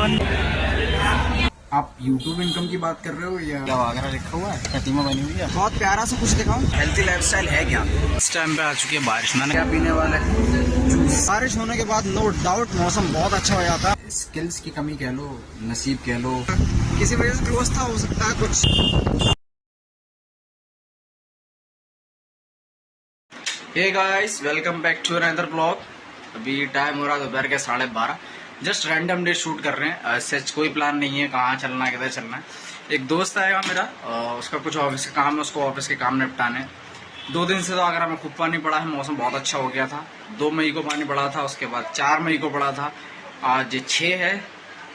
अपन आप YouTube income की बात कर रहे हो या क्या वगैरह लिखा हुआ है, प्रतिमा बनी हुई है। बहुत प्यारा सा कुछ दिखाऊं? हेल्थी लाइफस्टाइल है क्या? इस टाइम पे आ चुकी है बारिश। मैंने क्या पीने वाले जूस। बारिश होने के बाद नो डाउट मौसम बहुत अच्छा हो जाता है। स्किल्स की कमी कह लो, नसीब कह लो, किसी वजह से क्लोज था, हो सकता है कुछ। Hey guys, welcome back to another blog. अभी टाइम हो रहा है दोपहर के 12:30। जस्ट रैंडम डे शूट कर रहे हैं। सच कोई प्लान नहीं है कहाँ चलना है, किधर चलना है। एक दोस्त आएगा मेरा, उसका कुछ ऑफिस का काम है, उसको ऑफिस के काम निपटाने। 2 दिन से तो अगर हमें खूब पानी पड़ा है, मौसम बहुत अच्छा हो गया था। 2 मई को पानी पड़ा था, उसके बाद 4 मई को पड़ा था, आज 6 है।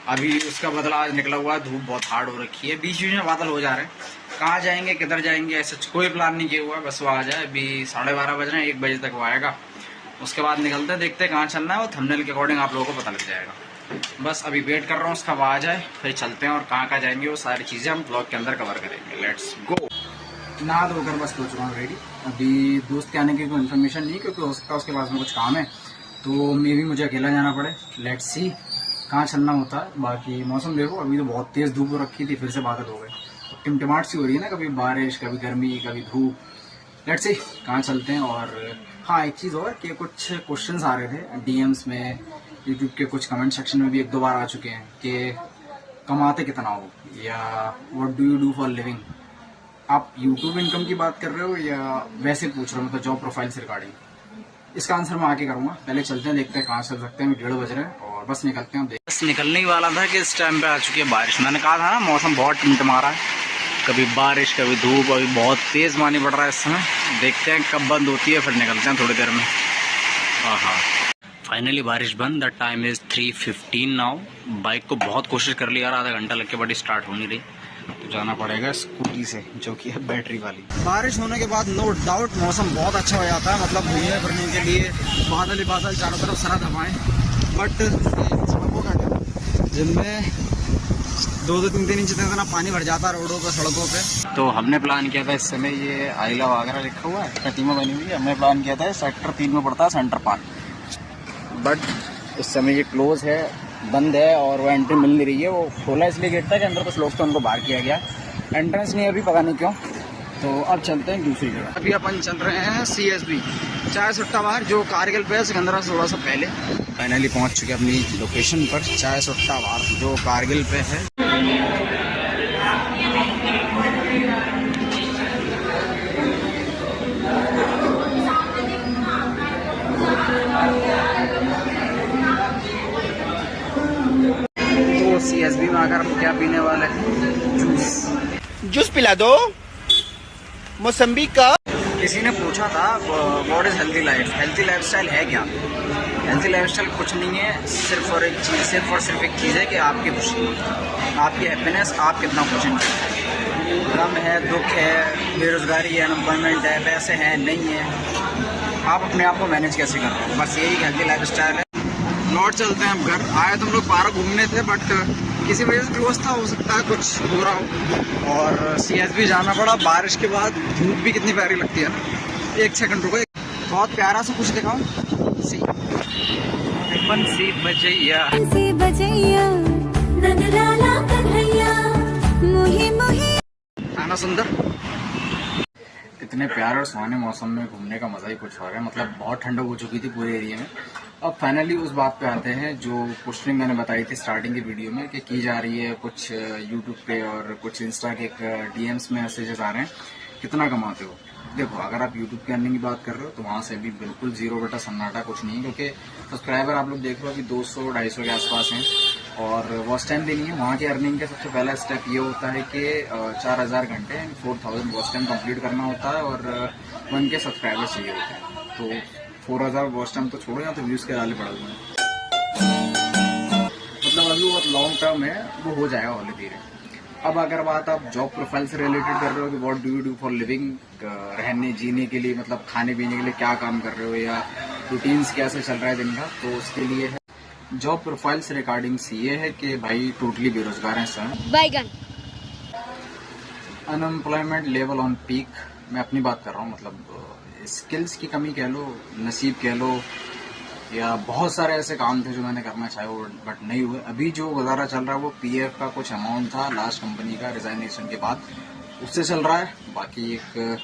अभी उसका बदला आज निकला हुआ है, धूप बहुत हार्ड हो रखी है, बीच बीच में बादल हो जा रहे हैं। कहाँ जाएंगे, किधर जाएंगे, ऐसा कोई प्लान नहीं किया हुआ है, बस वो आ जाए। अभी 12:30 बज रहे हैं, 1 बजे तक वो आएगा, उसके बाद निकलते हैं, देखते हैं कहाँ चलना है। वो थंबनेल के अकॉर्डिंग आप लोगों को पता लग जाएगा। बस अभी वेट कर रहा हूँ उसका, वो आ जाए फिर चलते हैं, और कहाँ कहाँ जाएंगे वो सारी चीज़ें हम ब्लॉग के अंदर कवर करेंगे। Let's go. नहा धोकर बस सोच रहा हूँ रेडी। अभी दोस्त के आने की कोई इन्फॉर्मेशन नहीं, क्योंकि हो सकता है उसके पास में कुछ काम है, तो मे भी मुझे अकेला जाना पड़े। लेट्स सी कहाँ चलना होता है। बाकी मौसम देखो, अभी तो बहुत तेज़ धूप हो रखी थी, फिर से बादल हो गए। टिमटिमाहट सी हो रही है ना, कभी बारिश, कभी गर्मी, कभी धूप। लेट्स सी कहाँ चलते हैं। और हाँ, एक चीज़ और कि कुछ क्वेश्चंस आ रहे थे डीएम्स में, यूट्यूब के कुछ कमेंट सेक्शन में भी 1-2 बार आ चुके हैं कि कमाते कितना हो, या what do you do for living. आप यूट्यूब इनकम की बात कर रहे हो या वैसे पूछ रहे हो, मतलब जॉब प्रोफाइल से रिगार्डिंग? इसका आंसर मैं आके करूँगा। पहले चलते हैं, देखते हैं कहाँ चल सकते हैं। 1:30 बज रहे हैं और बस निकलते हैं। बस निकलने ही वाला था कि इस टाइम पे आ चुकी है बारिश। मैंने कहा था ना मौसम बहुत टिमटिमा रहा है, कभी बारिश कभी धूप, अभी बहुत तेज़ पानी पड़ रहा है इस समय। देखते हैं कब बंद होती है, फिर निकलते हैं थोड़ी देर में। हाँ, फाइनली बारिश बंद। The time is 3:15 now. Bike को बहुत कोशिश कर ली यार, आधा घंटा लग के, बट स्टार्ट हो नहीं रही, तो जाना पड़ेगा स्कूटी से, जो कि है बैटरी वाली। बारिश होने के बाद नो डाउट मौसम बहुत अच्छा हो जाता है, मतलब घूमने फिरने के लिए बादल ही बादल, चारों तरफ सरद हवाएं। बट सड़कों का क्या, जिनमें 2-3 इंच तक इतना पानी भर जाता है रोडों पर, सड़कों पे। तो हमने प्लान किया था इस समय, ये आइला वगैरह लिखा हुआ है, प्रतिमा बनी हुई है। हमने प्लान किया था सेक्टर 3 में पड़ता है सेंटर पार्क, बट इस समय ये क्लोज है, बंद है, और वो एंट्री मिल नहीं रही है। वो खोला इसलिए गेट था कि अंदर कुछ लोग थे, उनको बाहर किया गया, एंट्रेंस नहीं है अभी, पता नहीं क्यों। तो अब चलते हैं दूसरी जगह। अभी अपन चल रहे हैं CSB चाय सुट्टा बाहर, जो कारगिल पे है, सिकंदरा से थोड़ा सा पहले। फाइनली पहुंच चुके अपनी लोकेशन पर, चाय सुट्टा बाहर, जो कारगिल पे है। तो CSB में आकर हम क्या पीने वाले हैं? जूस पिला दो मौसम्बी का। किसी ने पूछा था what is healthy life, healthy lifestyle है क्या? हेल्थी लाइफस्टाइल कुछ नहीं है, सिर्फ और एक चीज़, सिर्फ और सिर्फ एक चीज़ है कि आपकी खुशी, आपकी हैप्पीनेस, आप कितना खुश हैं। गम है, दुख है, बेरोजगारी है, अनएम्प्लॉयमेंट है, पैसे हैं, नहीं है, आप अपने आप को मैनेज कैसे कर रहे हो, बस यही हेल्थी लाइफस्टाइल है। लौट चलते हैं हम घर। आए तो हम लोग पार्क घूमने थे, बट किसी वजह से क्लोज था, हो सकता है कुछ हो रहा हो, और CSB जाना पड़ा। बारिश के बाद धूप भी कितनी प्यारी लगती है ना। 1 सेकंड रुको, बहुत प्यारा सा कुछ दिखाऊं? सी बंसी बजैया, आना सुंदर। इतने प्यारे और सुहाने मौसम में घूमने का मजा ही कुछ और है, मतलब बहुत ठंडक हो चुकी थी पूरे एरिया में। अब फाइनली उस बात पे आते हैं जो पोस्टिंग मैंने बताई थी स्टार्टिंग की वीडियो में कि की जा रही है, कुछ यूट्यूब पे और कुछ इंस्टा के DMs में मैसेजेस आ रहे हैं, कितना कमाते हो। देखो, अगर आप यूट्यूब की अर्निंग की बात कर रहे हो तो वहाँ से भी बिल्कुल 0 बटा सन्नाटा, कुछ नहीं है, क्योंकि सब्सक्राइबर आप लोग देख लो अभी 200-250 के आसपास हैं, और वॉच टाइम भी नहीं है। वहाँ की अर्निंग का सबसे पहला स्टेप ये होता है कि 4000 घंटे 4000 वॉच टाइम कंप्लीट करना होता है, और 1 के सब्सक्राइबर चाहिए होते हैं। तो 4000 वॉच टाइम तो छोड़ो, या तो व्यूज़ के डाले पड़ा हुए हैं, मतलब अभी बहुत लॉन्ग टर्म है, वो हो जाएगा धीरे धीरे। अब अगर बात आप जॉब प्रोफाइल से रिलेटेड कर रहे हो कि what do you do for living, रहने जीने के लिए, मतलब खाने पीने के लिए क्या काम कर रहे हो, या रूटीन्स कैसे चल रहा है दिन का, तो उसके लिए है जॉब प्रोफाइल से रिगार्डिंग ये है कि भाई टोटली बेरोजगार हैं सर, बैगन, अनएम्प्लॉयमेंट लेवल ऑन पीक। मैं अपनी बात कर रहा हूँ, मतलब स्किल्स की कमी कह लो, नसीब कह लो, या बहुत सारे ऐसे काम थे जो मैंने करना चाहे वो बट नहीं हुए। अभी जो गुजारा चल रहा है वो पीएफ का कुछ अमाउंट था लास्ट कंपनी का रिजाइनेशन के बाद, उससे चल रहा है। बाकी एक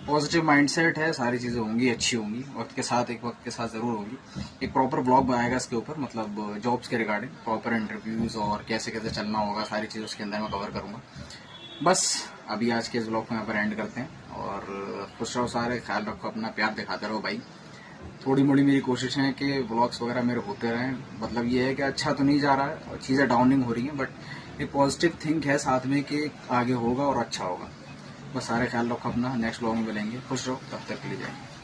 पॉजिटिव माइंडसेट है, सारी चीज़ें होंगी, अच्छी होंगी वक्त के साथ, एक वक्त के साथ ज़रूर होगी। एक प्रॉपर ब्लॉग बनाएगा इसके ऊपर, मतलब जॉब्स के रिगार्डिंग प्रॉपर इंटरव्यूज़ और कैसे कैसे चलना होगा, सारी चीज़ उसके अंदर मैं कवर करूँगा। बस अभी आज के इस ब्लॉग को यहाँ पर एंड करते हैं और खुश रहो सारे, ख्याल रखो अपना, प्यार दिखाते रहो भाई। थोड़ी मोड़ी मेरी कोशिश है कि व्लॉग्स वगैरह मेरे होते रहें। मतलब ये है कि अच्छा तो नहीं जा रहा है और चीज़ें डाउनिंग हो रही हैं, बट एक पॉजिटिव थिंक है साथ में कि आगे होगा और अच्छा होगा। बस सारे ख्याल रखो अपना, नेक्स्ट व्लॉग में मिलेंगे, खुश रहो, तब तक के लिए जाएंगे।